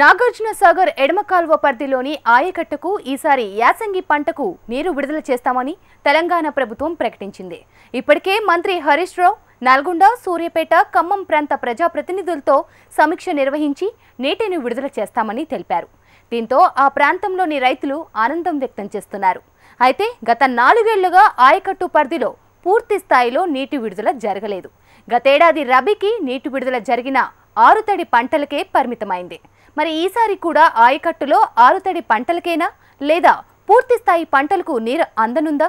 నాగార్జున సాగర్ ఎడమ కాల్వ పరిధిలోని ఆయకట్టుకు ఈసారి యాసంగి పంటకు నీరు విడుదల చేస్తామని తెలంగాణ ప్రభుత్వం ప్రకటించింది. ఇప్పటికే మంత్రి హరీష్ రావు నల్గొండ, సూర్యాపేట, ఖమ్మం ప్రాంత ప్రజాప్రతినిధులతో సమీక్ష నిర్వహించి నీటిని విడుదల చేస్తామని తెలిపారు. దీంతో ఆ ప్రాంతంలోని రైతులు ఆనందం వ్యక్తం చేస్తున్నారు. అయితే గత 4 ఏళ్లుగా ఆయకట్టు పరిధిలో పూర్తి స్థాయిలో నీటి విడుదల జరగలేదు. గతేడాది రబీకి నీటి విడుదల జరిగిన ఆరుతడి పంటలకే పరిమితమైంది. మరి ఈసారి కూడా ఆయకట్టులో ఆరుతడి పంటలకేనా లేదా పూర్తి స్థాయి పంటలకు నీరు అందనుందా?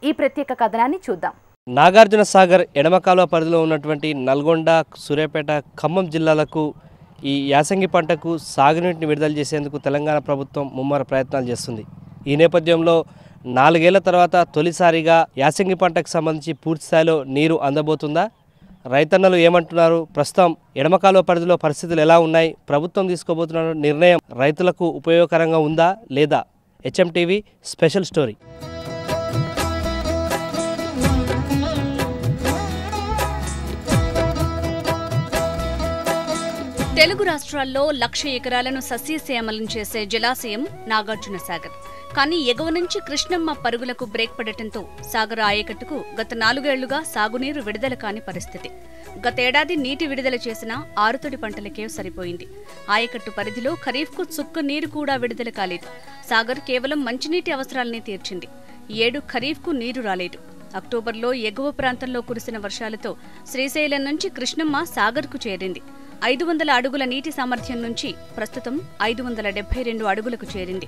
ఈ ప్రత్యేక కథనాన్ని చూద్దాం. నాగార్జున సాగర్ ఎడమ కాలువ పరిధిలో ఉన్నటువంటి నల్గొండ, సూర్యాపేట, ఖమ్మం జిల్లాలకు ఈ యాసంగి పంటకు సాగునీటిని విడుదల చేసేందుకు తెలంగాణ ప్రభుత్వం ముమ్మర ప్రయత్నాలు చేస్తుంది. ఈ నేపథ్యంలో 4 ఏళ్ల తర్వాత తొలిసారిగా యాసంగి పంటకు సంబంధించి పూర్తి స్థాయిలో నీరు అందబోతుందా? రైతన్నలు ఏమంటున్నారు? ప్రస్తుతం ఎడమ కాలువ పరిధిలో పరిస్థితులు ఎలా ఉన్నాయి? ప్రభుత్వం తీసుకోబోతున్న నిర్ణయం రైతులకు ఉపయోగకరంగా ఉందా లేదా? HMTV special story. తెలుగు రాష్ట్రాల్లో 1,00,000 ఎకరాలను సస్యశ్యామలం చేసే జలాశయం నాగార్జున సాగర్. కానీ ఎగువ నుంచి కృష్ణమ్మ పరుగులకు బ్రేక్ పడటంతో సాగర్ ఆయకట్టుకు గత 4 ఏళ్లుగా సాగునీరు విడుదల కాని పరిస్థితి. గతేడాది నీటి విడుదల చేసిన ఆరుతడి పంటలకే సరిపోయింది. ఆయకట్టు పరిధిలో ఖరీఫ్కు చుక్క నీరు కూడా విడుదల కాలేదు. సాగర్ కేవలం మంచినీటి అవసరాలనే తీర్చింది. ఈ ఏడు ఖరీఫ్కు నీరు రాలేదు. అక్టోబర్లో ఎగువ ప్రాంతంలో కురిసిన వర్షాలతో శ్రీశైలం నుంచి కృష్ణమ్మ సాగర్కు చేరింది. 500 అడుగుల నీటి సామర్థ్యం నుంచి ప్రస్తుతం 572 అడుగులకు చేరింది.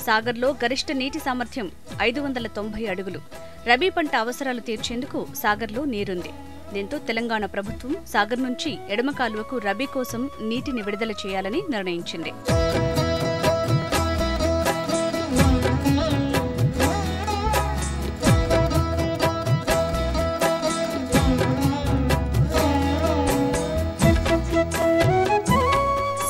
సాగర్లో గరిష్ట నీటి సామర్థ్యం 590 అడుగులు. రబీ పంట అవసరాలు తీర్చేందుకు సాగర్లో నీరుంది. దీంతో తెలంగాణ ప్రభుత్వం సాగర్ నుంచి ఎడమ కాలువకు రబీ కోసం నీటిని విడుదల చేయాలని నిర్ణయించింది.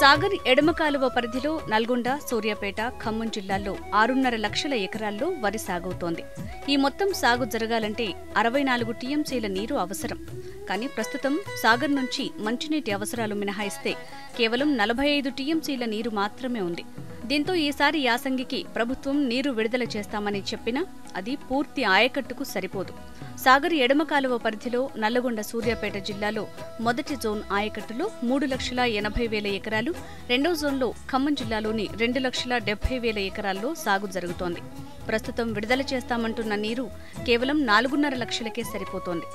సాగర్ ఎడమ కాలువ పరిధిలో నల్గొండ, సూర్యాపేట, ఖమ్మం జిల్లాల్లో 6.5 లక్షల ఎకరాల్లో వరి సాగవుతోంది. ఈ మొత్తం సాగు జరగాలంటే 64 టీఎంసీల నీరు అవసరం. కానీ ప్రస్తుతం సాగర్ నుంచి మంచినీటి అవసరాలు మినహాయిస్తే కేవలం 45 టీఎంసీల నీరు మాత్రమే ఉంది. దీంతో ఈసారి యాసంగికి ప్రభుత్వం నీరు విడుదల చేస్తామని చెప్పినా అది పూర్తి ఆయకట్టుకు సరిపోదు. సాగర్ ఎడమ కాలువ పరిధిలో నల్లగొండ, సూర్యాపేట జిల్లాలో మొదటి జోన్ ఆయకట్టులో 3,80,000 ఎకరాలు, రెండో జోన్లో ఖమ్మం జిల్లాలోని 2,70,000 ఎకరాల్లో సాగు జరుగుతోంది. ప్రస్తుతం విడుదల చేస్తామంటున్న నీరు కేవలం 4.5 లక్షలకే సరిపోతోంది.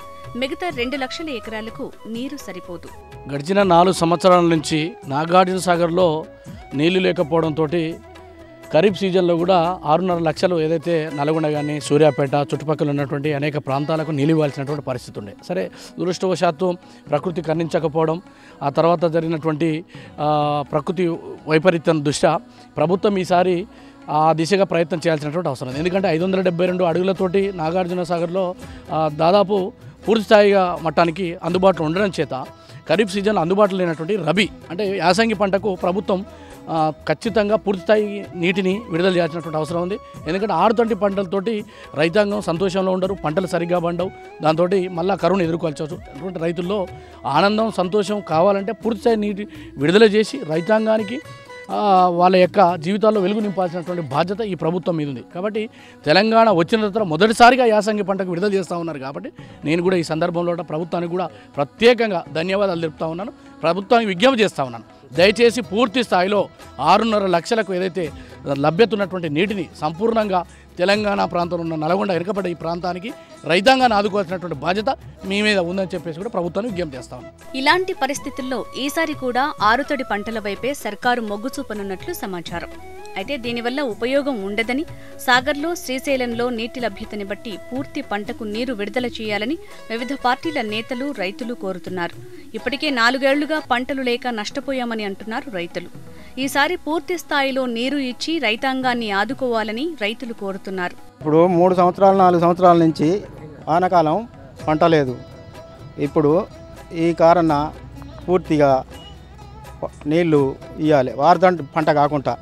మిగతా 2 లక్షల ఎకరాలకు నీరు సరిపోదు. గడిచిన 4 సంవత్సరాల నుంచి నాగార్జున సాగర్లో నీళ్లు లేకపోవడంతో ఖరీఫ్ సీజన్లో కూడా 6.5 లక్షలు ఏదైతే నల్గొండ కానీ, సూర్యాపేట చుట్టుపక్కల ఉన్నటువంటి అనేక ప్రాంతాలకు నీళ్ళు ఇవ్వాల్సినటువంటి పరిస్థితి ఉండే. సరే, దురదృష్టవశాత్తు ప్రకృతి కరుణించకపోవడం, ఆ తర్వాత జరిగినటువంటి ప్రకృతి వైపరీత్యం దృష్ట్యా ప్రభుత్వం ఈసారి ఆ దిశగా ప్రయత్నం చేయాల్సినటువంటి అవసరం ఉంది. ఎందుకంటే 572 అడుగులతోటి నాగార్జున సాగర్లో దాదాపు పూర్తిస్థాయిగా మట్టానికి అందుబాటులో ఉండడం చేత ఖరీఫ్ సీజన్ అందుబాటులో లేనటువంటి రబీ అంటే యాసంగి పంటకు ప్రభుత్వం ఖచ్చితంగా పూర్తిస్థాయి నీటిని విడుదల చేయాల్సినటువంటి అవసరం ఉంది. ఎందుకంటే ఆరుతడి పంటలతోటి రైతాంగం సంతోషంలో ఉండరు, పంటలు సరిగ్గా పండవు. దాంతో మళ్ళీ కరువును ఎదుర్కోవాల్సి అటువంటి రైతుల్లో ఆనందం, సంతోషం కావాలంటే పూర్తిస్థాయి నీటి విడుదల చేసి రైతాంగానికి వాళ్ళ యొక్క జీవితాల్లో వెలుగు నింపాల్సినటువంటి బాధ్యత ఈ ప్రభుత్వం మీద ఉంది. కాబట్టి తెలంగాణ వచ్చిన తర్వాత మొదటిసారిగా యాసంగి పంటకు విడుదల చేస్తూ ఉన్నారు. కాబట్టి నేను కూడా ఈ సందర్భంలో ప్రభుత్వానికి కూడా ప్రత్యేకంగా ధన్యవాదాలు తెలుపుతా ఉన్నాను. ప్రభుత్వానికి విజ్ఞప్తి చేస్తూ ఉన్నాను, దయచేసి పూర్తి స్థాయిలో 6.5 లక్షలకు ఏదైతే లభ్యత ఉన్నటువంటి నీటిని సంపూర్ణంగా తెలంగాణ ప్రాంతంలో ఉన్న నల్గొండ, ఇరకపడ్డ ఈ ప్రాంతానికి రైతాంగాన్ని ఆదుకోవాల్సినటువంటి బాధ్యత మీ మీద ఉందని చెప్పేసి కూడా ప్రభుత్వాన్ని విజ్ఞప్తి చేస్తా ఉన్నాం. ఇలాంటి పరిస్థితుల్లో ఈసారి కూడా ఆరుతడి పంటల వైపే సర్కారు మొగ్గు చూపనున్నట్లు సమాచారం. అయితే దీనివల్ల ఉపయోగం ఉండదని, సాగర్లో, శ్రీశైలంలో నీటి లభ్యతని బట్టి పూర్తి పంటకు నీరు విడుదల చేయాలని వివిధ పార్టీల నేతలు, రైతులు కోరుతున్నారు. ఇప్పటికే 4 ఏళ్లుగా పంటలు లేక నష్టపోయామని అంటున్నారు రైతులు. ఈసారి పూర్తి స్థాయిలో నీరు ఇచ్చి రైతాంగాన్ని ఆదుకోవాలని రైతులు కోరుతున్నారు. ఇప్పుడు 3 సంవత్సరాలు 4 సంవత్సరాల నుంచి వానాకాలం పంట లేదు. ఇప్పుడు ఈ కారణ పూర్తిగా నీళ్లు ఇవ్వాలి. వారదండి పంట కాకుండా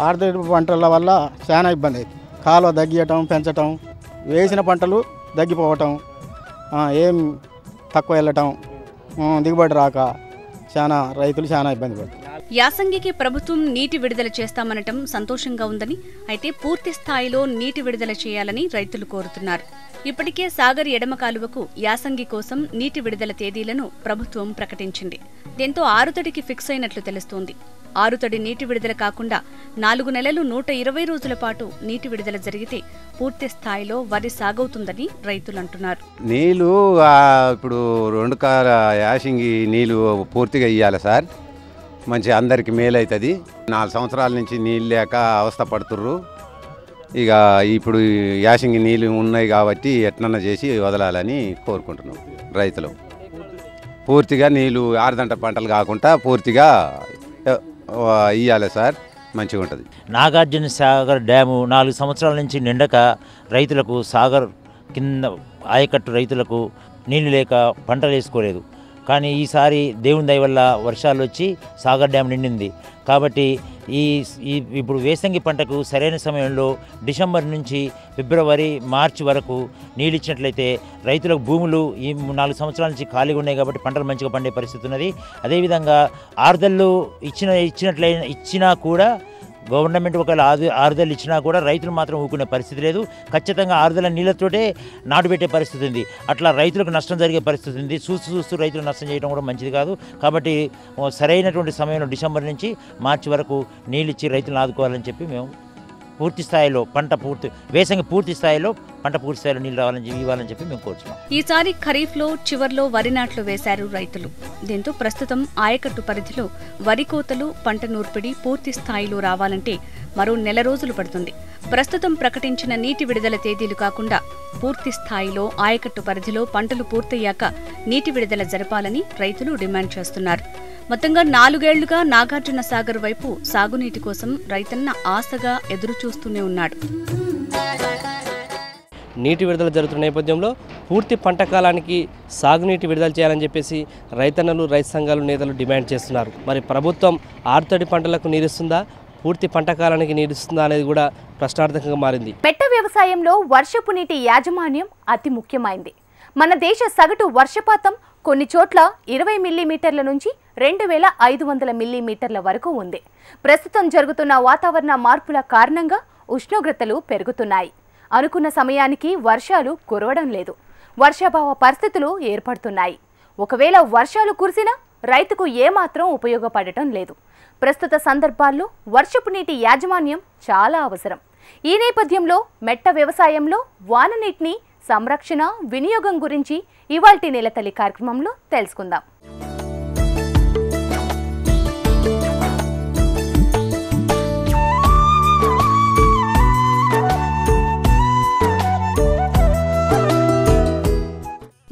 ఆరుతడి పంటల వల్ల చాలా ఇబ్బంది అవుతుంది. కాలువ తగ్గియటం, పెంచటం, వేసిన పంటలు తగ్గిపోవటం, ఏం తక్కువ వెళ్ళటం, దిగుబడి రాక చాలా రైతులు చాలా ఇబ్బంది పడుతుంది. యాసంగికి ప్రభుత్వం నీటి విడుదల చేస్తామనటం సంతోషంగా ఉందని, అయితే పూర్తి స్థాయిలో నీటి విడుదల చేయాలని రైతులు కోరుతున్నారు. ఇప్పటికే సాగర్ ఎడమ కాలువకు యాసంగి కోసం నీటి విడుదల తేదీలను ప్రభుత్వం ప్రకటించింది. దీంతో ఆరుతడికి ఫిక్స్ అయినట్లు తెలుస్తోంది. ఆరుతడి నీటి విడుదల కాకుండా 4 నెలలు 120 రోజుల పాటు నీటి విడుదల జరిగితే పూర్తి స్థాయిలో వరి సాగవుతుందని రైతులు అంటున్నారు. నీళ్లు ఇప్పుడు 2 కాల యాసంగి నీళ్లు పూర్తిగా ఇవ్వాలి సార్. మంచి అందరికి మేలవుతుంది. 4 సంవత్సరాల నుంచి నీళ్ళు లేక అవస్థ పడుతుర్రు. ఇక ఇప్పుడు యాసంగి నీళ్ళు ఉన్నాయి కాబట్టి ఎట్లన్నా చేసి వదలాలని కోరుకుంటున్నాం రైతులు. పూర్తిగా నీళ్ళు ఆరుదంట పంటలు కాకుండా పూర్తిగా ఇవ్వాలి సార్, మంచిగా ఉంటుంది. నాగార్జున సాగర్ డ్యాము 4 సంవత్సరాల నుంచి నిండక రైతులకు సాగర్ కింద ఆయకట్టు రైతులకు నీళ్లు లేక పంటలు వేసుకోలేదు. కానీ ఈసారి దేవుని దయ వల్ల వర్షాలు వచ్చి సాగర్ డ్యామ్ నిండింది. కాబట్టి ఇప్పుడు వేసంగి పంటకు సరైన సమయంలో డిసెంబర్ నుంచి ఫిబ్రవరి మార్చి వరకు నీళ్ళు ఇచ్చినట్లయితే రైతులకు భూములు ఈ 4 సంవత్సరాల నుంచి ఖాళీగా ఉన్నాయి కాబట్టి పంటలు మంచిగా పండే పరిస్థితి ఉన్నది. అదేవిధంగా ఆరుదళ్ళు ఇచ్చినా కూడా గవర్నమెంట్ ఒకవేళ ఆరుదలు ఇచ్చినా కూడా రైతులు మాత్రం ఊకునే పరిస్థితి లేదు. ఖచ్చితంగా ఆరుదల నీళ్ళతోటే నాటు పెట్టే పరిస్థితి ఉంది. అట్లా రైతులకు నష్టం జరిగే పరిస్థితి ఉంది. చూస్తూ రైతులు నష్టం చేయడం కూడా మంచిది కాదు. కాబట్టి సరైనటువంటి సమయంలో డిసెంబర్ నుంచి మార్చి వరకు నీళ్ళు ఇచ్చి రైతులను ఆదుకోవాలని చెప్పి మేము పూర్తి స్థాయిలో వేసంగి పూర్తి స్థాయిలో పంట పూర్తి స్థాయిలో నీళ్ళు ఇవ్వాలని చెప్పి మేము కోరుతున్నాం. ఈసారి ఖరీఫ్లో చివర్లో వరి నాట్లు వేశారు రైతులు. దీంతో ప్రస్తుతం ఆయకట్టు పరిధిలో వరి కోతలు, పంట నూర్పిడి పూర్తి స్థాయిలో రావాలంటే మరో 1 నెల రోజులు పడుతుంది. ప్రస్తుతం ప్రకటించిన నీటి విడుదల తేదీలు కాకుండా పూర్తి స్థాయిలో ఆయకట్టు పరిధిలో పంటలు పూర్తయ్యాక నీటి విడుదల జరపాలని రైతులు డిమాండ్ చేస్తున్నారు. మొత్తంగా 4 ఏళ్లుగా నాగార్జున సాగర్ వైపు సాగునీటి కోసం రైతన్న ఆశగా ఎదురుచూస్తూనే ఉన్నాడు. నీటి విడుదల జరుగుతున్న నేపథ్యంలో పూర్తి పంట కాలానికి సాగునీటి విడుదల చేయాలని చెప్పేసి రైతన్నలు, రైతు సంఘాలు, నేతలు డిమాండ్ చేస్తున్నారు. మరి ప్రభుత్వం ఆరుతడి పంటలకు నీరుస్తుందా, పూర్తి పంట కాలానికి నీరుస్తుందా అనేది కూడా ప్రశ్నార్థకంగా మారింది. మెట్ట వ్యవసాయంలో వర్షపు నీటి యాజమాన్యం అతి ముఖ్యమైంది. మన దేశ సగటు వర్షపాతం కొన్ని చోట్ల 20 మిల్లీమీటర్ల నుంచి 2500 మిల్లీమీటర్ల వరకు ఉంది. ప్రస్తుతం జరుగుతున్న వాతావరణ మార్పుల కారణంగా ఉష్ణోగ్రతలు పెరుగుతున్నాయి. అనుకున్న సమయానికి వర్షాలు కురవడం లేదు. వర్షాభావ పరిస్థితులు ఏర్పడుతున్నాయి. ఒకవేళ వర్షాలు కురిసినా రైతుకు ఏమాత్రం ఉపయోగపడటం లేదు. ప్రస్తుత సందర్భాల్లో వర్షపు నీటి యాజమాన్యం చాలా అవసరం. ఈ నేపథ్యంలో మెట్ట వ్యవసాయంలో వాన నీటిని సంరక్షణ, వినియోగం గురించి ఇవాల్టి నెలతల్లి కార్యక్రమంలో తెలుసుకుందాం.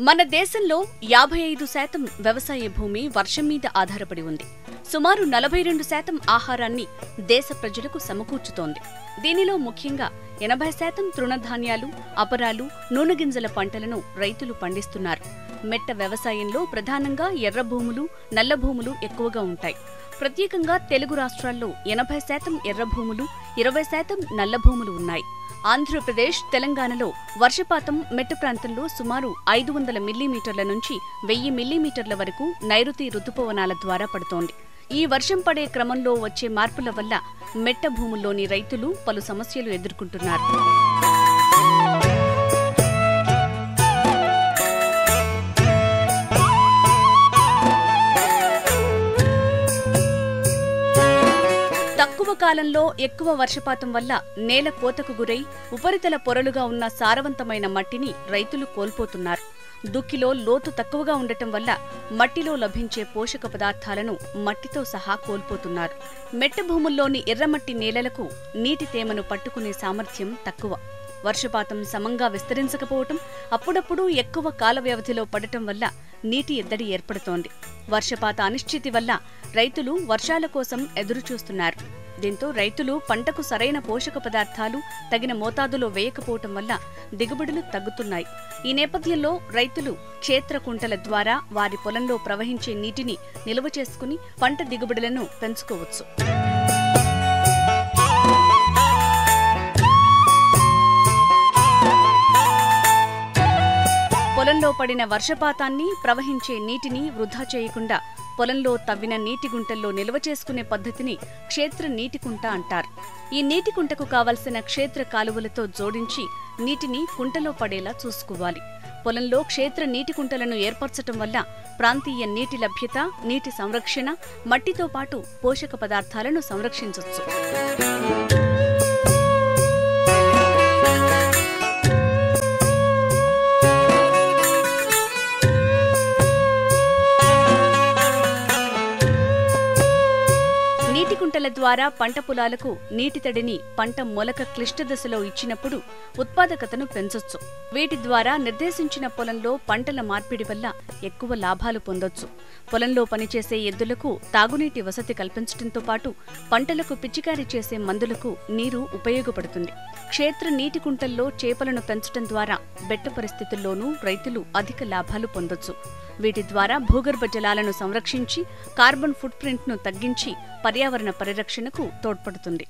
మన దేశంలో 55% వ్యవసాయ భూమి వర్షం మీద ఆధారపడి ఉంది. సుమారు 42% ఆహారాన్ని దేశ ప్రజలకు సమకూర్చుతోంది. దీనిలో ముఖ్యంగా 80% తృణధాన్యాలు, అపరాలు, నూనె గింజల పంటలను రైతులు పండిస్తున్నారు. మెట్ట వ్యవసాయంలో ప్రధానంగా ఎర్ర భూములు, నల్ల భూములు ఎక్కువగా ఉంటాయి. ప్రత్యేకంగా తెలుగు రాష్ట్రాల్లో 80% ఎర్ర భూములు, 20% నల్ల భూములు ఉన్నాయి. ఆంధ్రప్రదేశ్, తెలంగాణలో వర్షపాతం మెట్ట ప్రాంతంలో సుమారు 500 మిల్లీమీటర్ల నుంచి 1000 మిల్లీమీటర్ల వరకు నైరుతి రుతుపవనాల ద్వారా పడుతోంది. ఈ వర్షం పడే క్రమంలో వచ్చే మార్పుల వల్ల మెట్ట భూముల్లోని రైతులు పలు సమస్యలు ఎదుర్కొంటున్నారు. తక్కువ కాలంలో ఎక్కువ వర్షపాతం వల్ల నేల కోతకు గురై ఉపరితల పొరలుగా ఉన్న సారవంతమైన మట్టిని రైతులు కోల్పోతున్నారు. దుక్కిలో లోతు తక్కువగా ఉండటం వల్ల మట్టిలో లభించే పోషక పదార్థాలను మట్టితో సహా కోల్పోతున్నారు. మెట్ట భూముల్లోని ఎర్రమట్టి నేలలకు నీటి తేమను పట్టుకునే సామర్థ్యం తక్కువ. వర్షపాతం సమంగా విస్తరించకపోవటం, అప్పుడప్పుడు ఎక్కువ కాల వ్యవధిలో పడటం వల్ల నీటి ఎద్దడి ఏర్పడుతోంది. వర్షపాత అనిశ్చితి వల్ల రైతులు వర్షాల కోసం ఎదురుచూస్తున్నారు. దీంతో రైతులు పంటకు సరైన పోషక పదార్థాలు తగిన మోతాదులో వేయకపోవటం వల్ల దిగుబడులు తగ్గుతున్నాయి. ఈ నేపథ్యంలో రైతులు క్షేత్ర కుంటల ద్వారా వారి పొలంలో ప్రవహించే నీటిని నిల్వ చేసుకుని పంట దిగుబడులను పెంచుకోవచ్చు. పొలంలో పడిన వర్షపాతాన్ని, ప్రవహించే నీటిని వృధా చేయకుండా పొలంలో తవ్విన నీటి గుంటల్లో నిల్వ చేసుకునే పద్ధతిని క్షేత్ర నీటికుంట అంటారు. ఈ నీటి కుంటకు కావలసిన క్షేత్ర కాలువలతో జోడించి నీటిని కుంటలో పడేలా చూసుకోవాలి. పొలంలో క్షేత్ర నీటి కుంటలను ఏర్పరచటం వల్ల ప్రాంతీయ నీటి లభ్యత, నీటి సంరక్షణ, మట్టితో పాటు పోషక పదార్థాలను సంరక్షించవచ్చు. కుంటల ద్వారా పంట పొలాలకు నీటి తడిని పంట మొలక క్లిష్ట దశలో ఇచ్చినప్పుడు ఉత్పాదకతను పెంచొచ్చు. వీటి ద్వారా నిర్దేశించిన పొలంలో పంటల మార్పిడి వల్ల ఎక్కువ లాభాలు పొందొచ్చు. పొలంలో పనిచేసే ఎద్దులకు తాగునీటి వసతి కల్పించడంతో పాటు పంటలకు పిచికారీ చేసే మందులకు నీరు ఉపయోగపడుతుంది. క్షేత్ర నీటి కుంటల్లో చేపలను పెంచడం ద్వారా బెట్ట పరిస్థితుల్లోనూ రైతులు అధిక లాభాలు పొందొచ్చు. వీటి ద్వారా భూగర్భ జలాలను సంరక్షించి కార్బన్ ఫుట్ ప్రింట్ను తగ్గించి పర్యావరణ పరిరక్షణకు తోడ్పడుతుంది.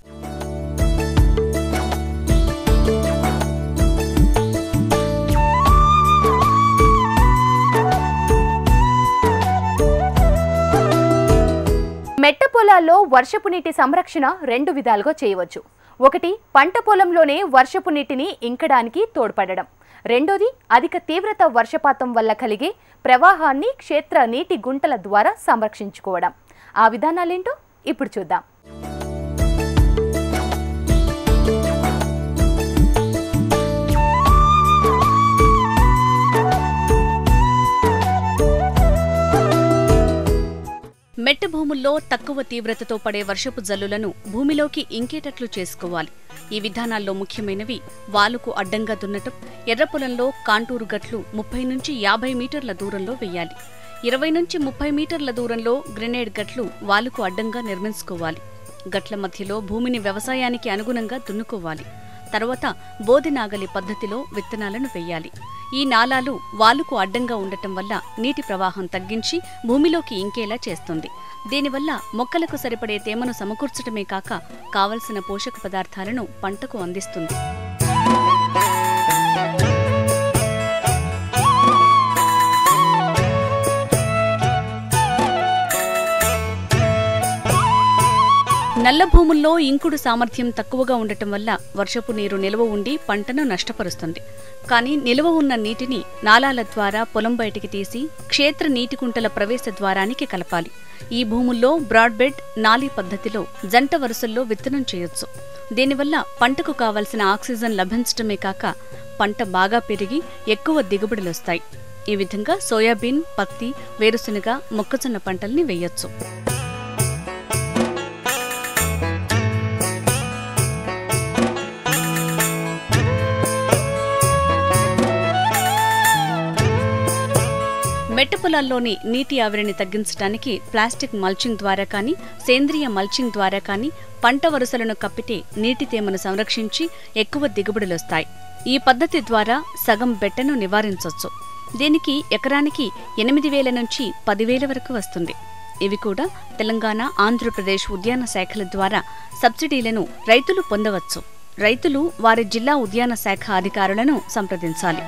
మెట్ట పొలాల్లో వర్షపు నీటి సంరక్షణ 2 విధాలుగా చేయవచ్చు. ఒకటి, పంట పొలంలోనే వర్షపు నీటిని ఇంకడానికి తోడ్పడడం. రెండోది, అధిక తీవ్రత వర్షపాతం వల్ల కలిగే ప్రవాహాన్ని క్షేత్ర నీటి గుంటల ద్వారా సంరక్షించుకోవడం. ఆ విధానాలేంటో ఇప్పుడు చూద్దాం. మెట్ట భూముల్లో తక్కువ తీవ్రతతో పడే వర్షపు జల్లులను భూమిలోకి ఇంకేటట్లు చేసుకోవాలి. ఈ విధానాల్లో ముఖ్యమైనవి వాలుకు అడ్డంగా దున్నటం, ఎర్ర పొలంలో కాంటూరు గట్లు 30 నుంచి 50 మీటర్ల దూరంలో వేయాలి. 20 నుంచి 30 మీటర్ల దూరంలో గ్రెనేడ్ గట్లు వాలుకు అడ్డంగా నిర్మించుకోవాలి. గట్ల మధ్యలో భూమిని వ్యవసాయానికి అనుగుణంగా దున్నుకోవాలి. తర్వాత బోధెనాగలి పద్ధతిలో విత్తనాలను వేయాలి. ఈ నాలాలు వాలుకు అడ్డంగా ఉండటం వల్ల నీటి ప్రవాహం తగ్గించి భూమిలోకి ఇంకేలా చేస్తుంది. దీనివల్ల మొక్కలకు సరిపడే తేమను సమకూర్చటమే కాక కావలసిన పోషక పదార్థాలను పంటకు అందిస్తుంది. నల్ల భూముల్లో ఇంకుడు సామర్థ్యం తక్కువగా ఉండటం వల్ల వర్షపు నీరు నిల్వ ఉండి పంటను నష్టపరుస్తుంది. కానీ నిల్వ ఉన్న నీటిని నాలాల ద్వారా పొలం బయటికి తీసి క్షేత్ర నీటికుంటల ప్రవేశ ద్వారానికి కలపాలి. ఈ భూముల్లో బ్రాడ్బెడ్ నాలీ పద్ధతిలో జంట వరుసల్లో విత్తనం చేయొచ్చు. దీనివల్ల పంటకు కావలసిన ఆక్సిజన్ లభించటమే కాక పంట బాగా పెరిగి ఎక్కువ దిగుబడులొస్తాయి. ఈ విధంగా సోయాబీన్, పత్తి, వేరుశనగ, మొక్కజొన్న పంటల్ని వేయొచ్చు. మెట్ట పొలాల్లోని నీటి ఆవిరిని తగ్గించడానికి ప్లాస్టిక్ మల్చింగ్ ద్వారా కానీ, సేంద్రియ మల్చింగ్ ద్వారా కానీ పంట వరుసలను కప్పితే నీటి తేమను సంరక్షించి ఎక్కువ దిగుబడులొస్తాయి. ఈ పద్ధతి ద్వారా సగం బెట్టను నివారించొచ్చు. దీనికి ఎకరానికి 8,000 నుంచి 10,000 వరకు వస్తుంది. ఇవి కూడా తెలంగాణ, ఆంధ్రప్రదేశ్ ఉద్యాన శాఖల ద్వారా సబ్సిడీలను రైతులు పొందవచ్చు. రైతులు వారి జిల్లా ఉద్యాన శాఖ అధికారులను సంప్రదించాలి.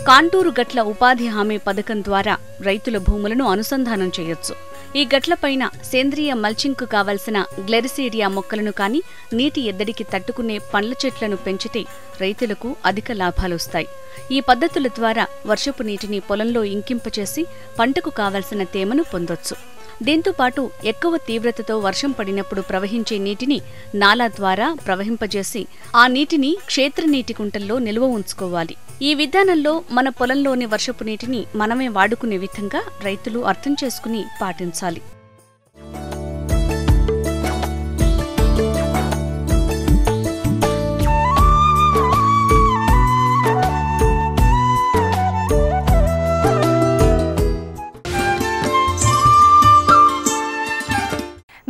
కాంటూరు గట్ల ఉపాధి హామీ పథకం ద్వారా రైతుల భూములను అనుసంధానం చేయొచ్చు. ఈ గట్లపైన సేంద్రియ మల్చింగ్కు కావలసిన గ్లెరిసీడియా మొక్కలను కానీ, నీటి ఎద్దడికి తట్టుకునే పండ్ల చెట్లను పెంచితే రైతులకు అధిక లాభాలొస్తాయి. ఈ పద్ధతుల ద్వారా వర్షపు నీటిని పొలంలో ఇంకింపచేసి పంటకు కావలసిన తేమను పొందొచ్చు. దీంతోపాటు ఎక్కువ తీవ్రతతో వర్షం పడినప్పుడు ప్రవహించే నీటిని నాలా ద్వారా ప్రవహింపజేసి ఆ నీటిని క్షేత్ర నీటి కుంటల్లో నిల్వ ఉంచుకోవాలి. ఈ విధానంలో మన పొలంలోని వర్షపు నీటిని మనమే వాడుకునే విధంగా రైతులు అర్థం చేసుకుని పాటించాలి.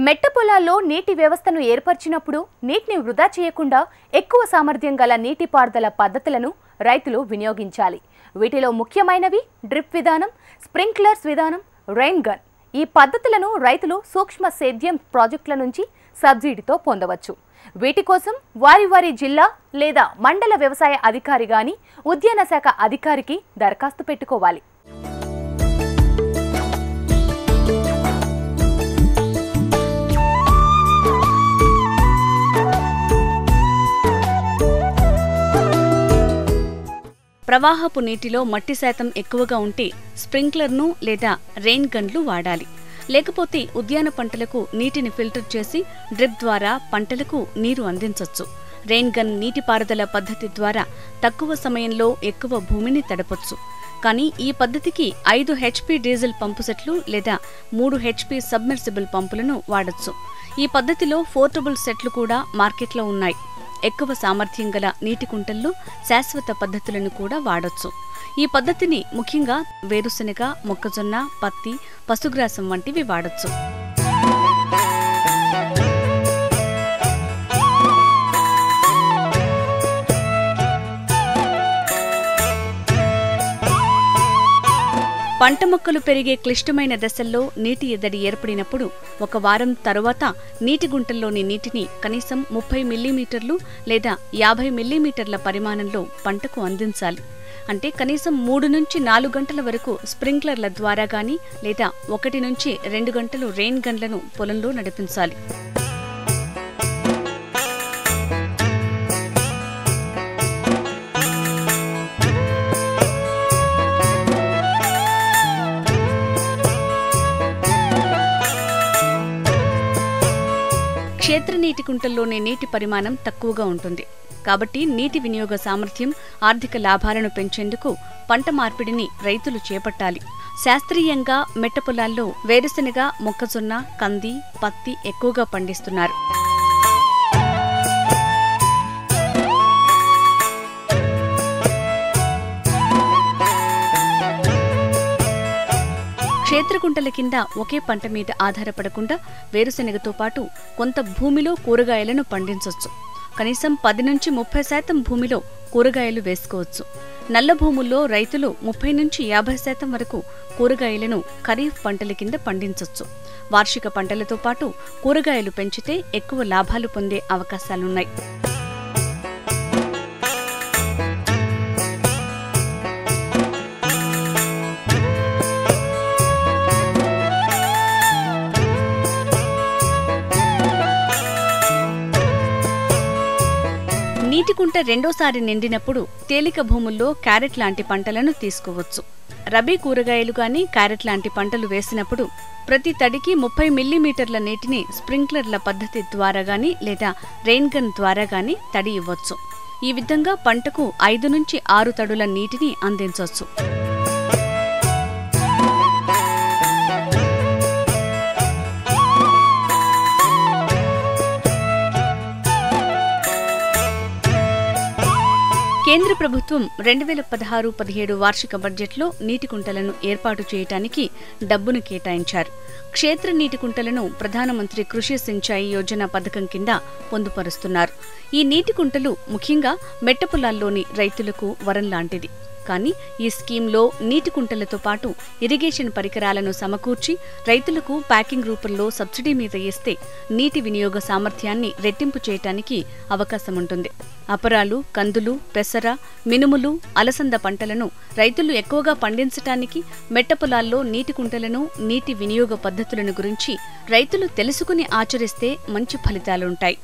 మెట్ట పొలాల్లో నీటి వ్యవస్థను ఏర్పరిచినప్పుడు నీటిని వృధా చేయకుండా ఎక్కువ సామర్థ్యం గల నీటిపారుదల పద్ధతులను రైతులు వినియోగించాలి. వీటిలో ముఖ్యమైనవి డ్రిప్ విధానం, స్ప్రింక్లర్స్ విధానం, రెయిన్ గన్. ఈ పద్ధతులను రైతులు సూక్ష్మ సేద్యం ప్రాజెక్టుల నుంచి సబ్సిడీతో పొందవచ్చు. వీటి కోసం వారి జిల్లా లేదా మండల వ్యవసాయ అధికారి గాని ఉద్యాన శాఖ అధికారికి దరఖాస్తు పెట్టుకోవాలి. ప్రవాహపు నీటిలో మట్టి శాతం ఎక్కువగా ఉంటే స్ప్రింక్లర్ను లేదా రెయిన్ గన్లు వాడాలి. లేకపోతే ఉద్యాన పంటలకు నీటిని ఫిల్టర్ చేసి డ్రిప్ ద్వారా పంటలకు నీరు అందించవచ్చు. రెయిన్ గన్ నీటిపారుదల పద్ధతి ద్వారా తక్కువ సమయంలో ఎక్కువ భూమిని తడపొచ్చు. కానీ ఈ పద్ధతికి 5 HP డీజిల్ పంపు సెట్లు లేదా 3 HP సబ్మెర్సిబుల్ పంపులను వాడొచ్చు. ఈ పద్ధతిలో పోర్టబుల్ సెట్లు కూడా మార్కెట్లో ఉన్నాయి. ఎక్కువ సామర్థ్యం గల నీటి కుంటల్లో శాశ్వత పద్ధతులను కూడా వాడొచ్చు. ఈ పద్ధతిని ముఖ్యంగా వేరుశనగ, మొక్కజొన్న, పత్తి, పశుగ్రాసం వంటివి వాడొచ్చు. పంట మొక్కలు పెరిగే క్లిష్టమైన దశల్లో నీటి ఎద్దడి ఏర్పడినప్పుడు 1 వారం తరువాత నీటి గుంటల్లోని నీటిని కనీసం 30 మిల్లీమీటర్లు లేదా 50 మిల్లీమీటర్ల పరిమాణంలో పంటకు అందించాలి. అంటే కనీసం 3 నుంచి 4 గంటల వరకు స్ప్రింక్లర్ల ద్వారా గానీ లేదా 1 నుంచి 2 గంటలు రెయిన్ గన్లను పొలంలో నడిపించాలి. క్షేత్ర నీటి కుంటల్లోని నీటి పరిమాణం తక్కువగా ఉంటుంది. కాబట్టి నీటి వినియోగ సామర్థ్యం, ఆర్థిక లాభాలను పెంచేందుకు పంట మార్పిడిని రైతులు చేపట్టాలి. శాస్త్రీయంగా మెట్ట పొలాల్లో వేరుశనగ, మొక్కజొన్న, కంది, పత్తి ఎక్కువగా పండిస్తున్నారు. క్షేత్రకుంటల కింద ఒకే పంట మీద ఆధారపడకుండా వేరుశెనగతో పాటు కొంత భూమిలో కూరగాయలను పండించవచ్చు. కనీసం 10 నుంచి 30% భూమిలో కూరగాయలు వేసుకోవచ్చు. నల్ల భూముల్లో రైతులు 30 నుంచి 50% వరకు కూరగాయలను ఖరీఫ్ పంటల కింద పండించవచ్చు. వార్షిక పంటలతో పాటు కూరగాయలు పెంచితే ఎక్కువ లాభాలు పొందే అవకాశాలున్నాయి. నీటి కుంట రెండోసారి నిండినప్పుడు తేలిక భూముల్లో క్యారెట్ లాంటి పంటలను తీసుకోవచ్చు. రబీ కూరగాయలు గాని క్యారెట్ లాంటి పంటలు వేసినప్పుడు ప్రతి తడికి 30 మిల్లీమీటర్ల నీటిని స్ప్రింక్లర్ల పద్ధతి ద్వారా గాని లేదా రెయిన్ గన్ ద్వారా గాని తడి ఇవ్వచ్చు. ఈ విధంగా పంటకు 5 నుంచి 6 తడుల నీటిని అందించవచ్చు. కేంద్ర ప్రభుత్వం 2016-17 వార్షిక బడ్జెట్లో నీటి కుంటలను ఏర్పాటు చేయడానికి డబ్బును కేటాయించారు. క్షేత్ర నీటి కుంటలను ప్రధానమంత్రి కృషి సించాయి యోజన పథకం కింద పొందుపరుస్తున్నారు. ఈ నీటి కుంటలు ముఖ్యంగా మెట్ట పొలాల్లోని రైతులకు వరం లాంటిది. కానీ ఈ స్కీమ్లో నీటి కుంటలతో పాటు ఇరిగేషన్ పరికరాలను సమకూర్చి రైతులకు ప్యాకింగ్ రూపంలో సబ్సిడీ మీద ఇస్తే నీటి వినియోగ సామర్థ్యాన్ని రెట్టింపు చేయటానికి అవకాశం ఉంటుంది. అపరాలు, కందులు, పెసర, మినుములు, అలసంద పంటలను రైతులు ఎక్కువగా పండించటానికి మెట్ట పొలాల్లో నీటి కుంటలను, నీటి వినియోగ పద్ధతులను గురించి రైతులు తెలుసుకుని ఆచరిస్తే మంచి ఫలితాలుంటాయి.